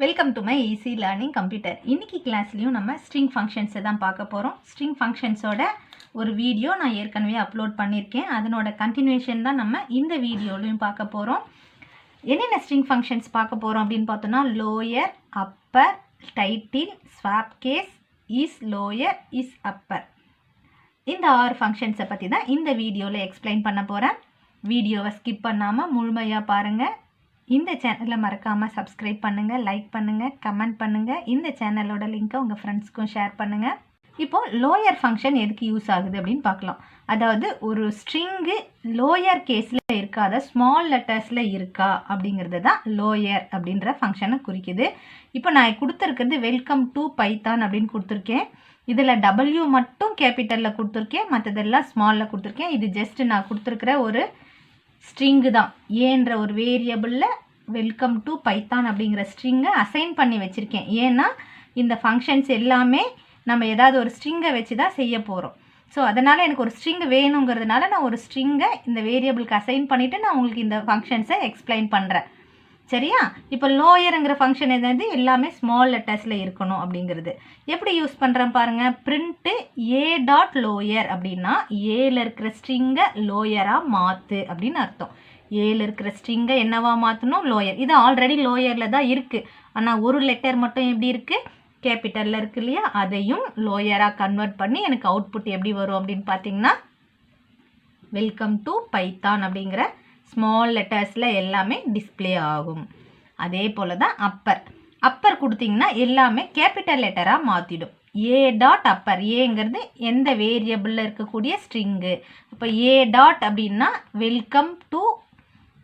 Welcome to my easy learning computer. இன்னைக்கு கிளாஸ்லையும் நம்ம string ஃபங்க்ஷன்ஸை தான் பார்க்க போகிறோம். ஸ்ட்ரிங் ஃபங்க்ஷன்ஸோட ஒரு வீடியோ நான் ஏற்கனவே அப்லோட் பண்ணியிருக்கேன். அதனோட கண்டினியூஷன் தான் நம்ம இந்த வீடியோலையும் பார்க்க போகிறோம். என்னென்ன ஸ்ட்ரிங் ஃபங்க்ஷன்ஸ் பார்க்க போகிறோம் அப்படின்னு பார்த்தோன்னா lower, upper, title, swap case, is lower, is upper. இந்த 6 ஃபங்க்ஷன்ஸை பற்றி தான் இந்த வீடியோவில் எக்ஸ்பிளைன் பண்ண போகிறேன். வீடியோவை ஸ்கிப் பண்ணாமல் முழுமையாக பாருங்கள். இந்த சேனலை மறக்காமல் சப்ஸ்கிரைப் பண்ணுங்கள், லைக் பண்ணுங்கள், கமெண்ட் பண்ணுங்கள். இந்த சேனலோட லிங்க்கை உங்கள் ஃப்ரெண்ட்ஸ்க்கும் ஷேர் பண்ணுங்கள். இப்போது லோயர் ஃபங்க்ஷன் எதுக்கு யூஸ் ஆகுது அப்படின்னு பார்க்கலாம். அதாவது ஒரு ஸ்ட்ரிங்கு லோயர் கேஸில் இருக்கா, அதாவது ஸ்மால் லெட்டர்ஸில் இருக்கா அப்படிங்கிறது தான் லோயர் அப்படின்ற ஃபங்க்ஷனை குறிக்குது. இப்போ நான் கொடுத்துருக்கிறது வெல்கம் டு பைத்தான் அப்படின்னு கொடுத்துருக்கேன். இதில் W மட்டும் கேபிட்டலில் கொடுத்துருக்கேன், மற்றதெல்லாம் ஸ்மாலில் கொடுத்துருக்கேன். இது ஜஸ்ட் நான் கொடுத்துருக்கிற ஒரு ஸ்ட்ரிங்கு தான். ஏன்ற ஒரு வேரியபிளில் வெல்கம் டு பைத்தான் அப்படிங்கிற ஸ்ட்ரிங்கை அசைன் பண்ணி வச்சுருக்கேன். ஏன்னா இந்த ஃபங்க்ஷன்ஸ் எல்லாமே நம்ம ஏதாவது ஒரு ஸ்ட்ரிங்கை வச்சு தான் செய்ய போகிறோம். ஸோ அதனால் எனக்கு ஒரு ஸ்ட்ரிங் வேணுங்கிறதுனால நான் ஒரு ஸ்ட்ரிங்கை இந்த வேரியபிளுக்கு அசைன் பண்ணிவிட்டு நான் உங்களுக்கு இந்த ஃபங்க்ஷன்ஸை எக்ஸ்பிளைன் பண்ணுறேன். சரியா? இப்போ லோயருங்கிற ஃபங்க்ஷன் என்னது, எல்லாமே ஸ்மால் லெட்டர்ஸில் இருக்கணும் அப்படிங்கிறது. எப்படி யூஸ் பண்ணுறேன் பாருங்கள். பிரிண்ட்டு ஏ டாட் லோயர் அப்படின்னா ஏல இருக்கிற ஸ்ட்ரிங்கை லோயராக மாற்று அப்படின்னு அர்த்தம். ஏல இருக்கிற ஸ்ட்ரிங்கை என்னவா மாற்றணும், லோயர். இது ஆல்ரெடி லோயரில் தான் இருக்குது. ஆனால் ஒரு லெட்டர் மட்டும் எப்படி இருக்குது, கேபிட்டலில் இருக்குது இல்லையா, அதையும் லோயராக கன்வெர்ட் பண்ணி எனக்கு அவுட்புட் எப்படி வரும் அப்படின்னு பார்த்தீங்கன்னா வெல்கம் டு பைத்தான் அப்படிங்கிற ஸ்மால் லெட்டர்ஸில் எல்லாமே டிஸ்பிளே ஆகும். அதே போல் தான் அப்பர். அப்பர் கொடுத்தீங்கன்னா எல்லாமே கேபிட்டல் லெட்டராக மாற்றிடும். ஏ டாட் அப்பர், ஏங்கிறது எந்த வேரியபிளில் இருக்கக்கூடிய ஸ்ட்ரிங்கு. இப்போ ஏ டாட் அப்படின்னா வெல்கம் டு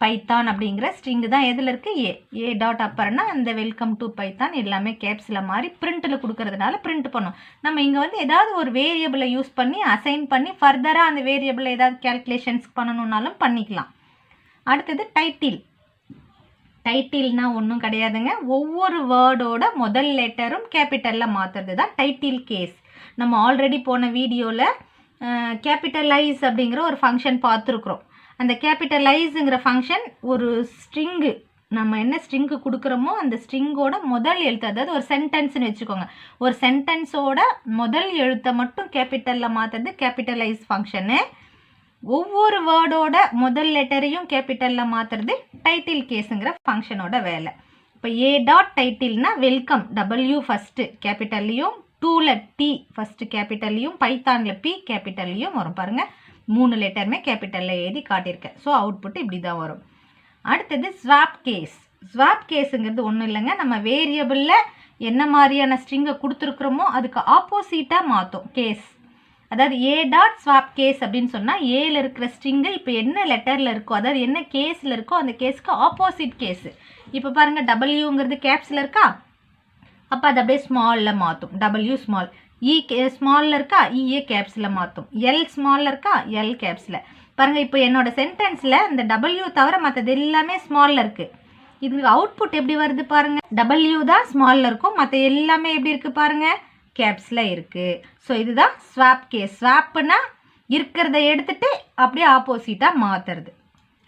பைத்தான் அப்படிங்கிற ஸ்ட்ரிங்கு தான் எதில் இருக்குது, ஏ டாட் அப்பர்னா அந்த வெல்கம் டு பைத்தான் எல்லாமே கேப்ஸில் மாதிரி பிரிண்ட்டில் கொடுக்கறதுனால பிரிண்ட் பண்ணும். நம்ம இங்கே வந்து ஏதாவது ஒரு வேரியபிளை யூஸ் பண்ணி அசைன் பண்ணி ஃபர்தராக அந்த வேரியபிளை ஏதாவது கேல்குலேஷன்ஸ் பண்ணணுன்னாலும் பண்ணிக்கலாம். அடுத்தது டைட்டில். டைட்டில்னா ஒன்றும் கிடையாதுங்க, ஒவ்வொரு வேர்டோட முதல் லெட்டரும் கேபிட்டலில் மாற்றுறது தான் டைட்டில் கேஸ். நம்ம ஆல்ரெடி போன வீடியோவில் கேபிட்டலைஸ் அப்படிங்கிற ஒரு ஃபங்க்ஷன் பார்த்துருக்குறோம். அந்த கேபிட்டலைஸுங்கிற ஃபங்க்ஷன் ஒரு ஸ்ட்ரிங்கு, நம்ம என்ன ஸ்ட்ரிங்கு கொடுக்குறோமோ அந்த ஸ்ட்ரிங்கோட முதல் எழுத்து, அதாவது ஒரு சென்டென்ஸ்னு வச்சுக்கோங்க, ஒரு சென்டென்ஸோட முதல் எழுத்தை மட்டும் கேபிட்டலில் மாற்றுறது கேபிட்டலைஸ் ஃபங்க்ஷனு. ஒவ்வொரு வேர்டோட முதல் லெட்டரையும் கேபிட்டலில் மாற்றுறது டைட்டில் கேஸுங்கிற ஃபங்க்ஷனோட வேலை. இப்போ ஏ டாட் டைட்டில்னா வெல்கம், W ஃபஸ்ட்டு கேபிட்டல்லையும், 2ல் T ஃபஸ்ட்டு கேபிட்டல்லையும், பைத்தானில் P கேபிட்டல்லையும் வரும். பாருங்கள், 3 லெட்டருமே கேபிட்டலில் எழுதி காட்டியிருக்கேன். ஸோ அவுட்புட் இப்படி தான் வரும். அடுத்தது ஸ்வாப் கேஸ். ஸ்வாப் கேஸுங்கிறது ஒன்றும் இல்லைங்க, நம்ம வேரியபிளில் என்ன மாதிரியான ஸ்ட்ரிங்கை கொடுத்துருக்குறோமோ அதுக்கு ஆப்போசிட்டாக மாற்றும் கேஸ். அதாவது ஏ டாட் ஸ்வாப் கேஸ் அப்படின்னு சொன்னால் ஏல இருக்கிற ஸ்ட்ரிங்கை இப்போ என்ன லெட்டரில் இருக்கோ, அதாவது என்ன கேஸில் இருக்கோ அந்த கேஸுக்கு ஆப்போசிட் கேஸு. இப்போ பாருங்கள், Wங்கிறது கேப்ஸில் இருக்கா, அப்போ அது அப்படியே ஸ்மாலில் மாற்றும், W ஸ்மால். ஸ்மாலில் இருக்கா, இஏ கேப்ஸில் மாற்றும். எல் ஸ்மாலில் இருக்கா, எல் கேப்ஸில். பாருங்கள், இப்போ என்னோடய சென்டென்ஸில் இந்த W தவிர மற்றது எல்லாமே ஸ்மாலில் இருக்குது. இதுக்கு அவுட்புட் எப்படி வருது பாருங்கள், W தான் ஸ்மாலில் இருக்கும், மற்ற எல்லாமே எப்படி இருக்குது பாருங்கள், கேப்ஸில் இருக்குது. ஸோ இதுதான் ஸ்வாப் கேஸ். ஸ்வாப்னா இருக்கிறத எடுத்துகிட்டு அப்படியே ஆப்போசிட்டாக மாற்றுறது.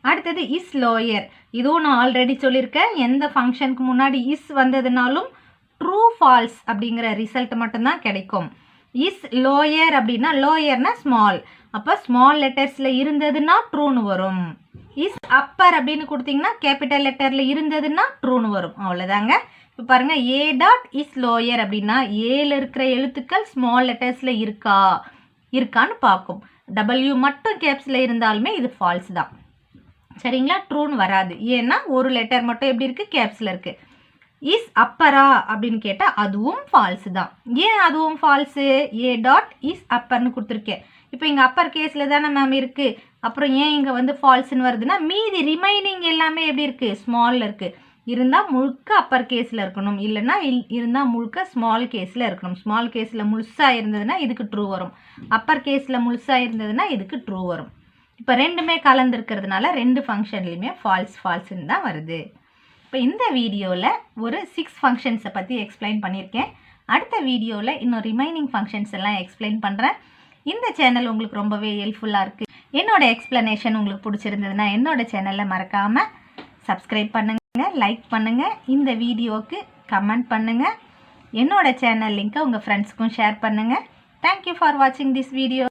அடுத்தது இஸ் லோயர். இதுவும் நான் ஆல்ரெடி சொல்லியிருக்கேன், எந்த ஃபங்க்ஷனுக்கு முன்னாடி இஸ் வந்ததுனாலும் ட்ரூ ஃபால்ஸ் அப்படிங்கிற ரிசல்ட் மட்டும்தான் கிடைக்கும். இஸ் லோயர் அப்படின்னா, லோயர்னா ஸ்மால், அப்போ ஸ்மால் லெட்டர்ஸில் இருந்ததுன்னா ட்ரூன்னு வரும். இஸ் அப்பர் அப்படின்னு கொடுத்தீங்கன்னா கேபிட்டல் லெட்டரில் இருந்ததுன்னா ட்ரூன்னு வரும். அவ்வளோதாங்க. இப்போ பாருங்கள், ஏ டாட் இஸ் லோயர் அப்படின்னா ஏல இருக்கிற எழுத்துக்கள் ஸ்மால் லெட்டர்ஸில் இருக்கான்னு பார்க்கும். W மட்டும் கேப்ஸில் இருந்தாலுமே இது ஃபால்ஸ் தான். சரிங்களா? ட்ரூன்னு வராது. ஏன்னா ஒரு லெட்டர் மட்டும் எப்படி இருக்குது, கேப்ஸில் இருக்குது. இஸ் அப்பரா அப்படின்னு கேட்டால் அதுவும் ஃபால்ஸு தான். ஏன் அதுவும் ஃபால்ஸு, ஏ டாட் இஸ் அப்பர்னு கொடுத்துருக்கேன். இப்போ இங்கே அப்பர் கேஸில் தானே மேம் இருக்குது, அப்புறம் ஏன் இங்கே வந்து ஃபால்ஸுன்னு வருதுன்னா மீதி ரிமைனிங் எல்லாமே எப்படி இருக்குது, ஸ்மாலில் இருக்குது. இருந்தால் முழுக்க அப்பர் கேஸில் இருக்கணும், இல்லைன்னா இருந்தால் முழுக்க ஸ்மால் கேஸில் இருக்கணும். ஸ்மால் கேஸில் முழுசாக இருந்ததுன்னா இதுக்கு ட்ரூ வரும், அப்பர் கேஸில் முழுசாக இருந்ததுன்னா இதுக்கு ட்ரூ வரும். இப்போ ரெண்டுமே கலந்துருக்கிறதுனால ரெண்டு ஃபங்க்ஷன்லையுமே ஃபால்ஸ்ன்னு தான் வருது. இப்போ இந்த வீடியோவில் ஒரு 6 ஃபங்க்ஷன்ஸை பற்றி எக்ஸ்பிளைன் பண்ணியிருக்கேன். அடுத்த வீடியோவில் இன்னும் ரிமைனிங் ஃபங்க்ஷன்ஸ் எல்லாம் எக்ஸ்பிளைன் பண்ணுறேன். இந்த சேனல் உங்களுக்கு ரொம்பவே ஹெல்ப்ஃபுல்லாக இருக்குது. என்னோட எக்ஸ்ப்ளனேஷன் உங்களுக்கு பிடிச்சிருந்ததுன்னா என்னோட சேனலை மறக்காமல் சப்ஸ்கிரைப் பண்ணுங்கள், லைக் பண்ணுங்கள். இந்த வீடியோவுக்கு கமெண்ட் பண்ணுங்கள். என்னோட சேனல் லிங்க்கை உங்கள் ஃப்ரெண்ட்ஸ்க்கும் ஷேர் பண்ணுங்கள். தேங்க்யூ ஃபார் வாட்சிங் திஸ் வீடியோ.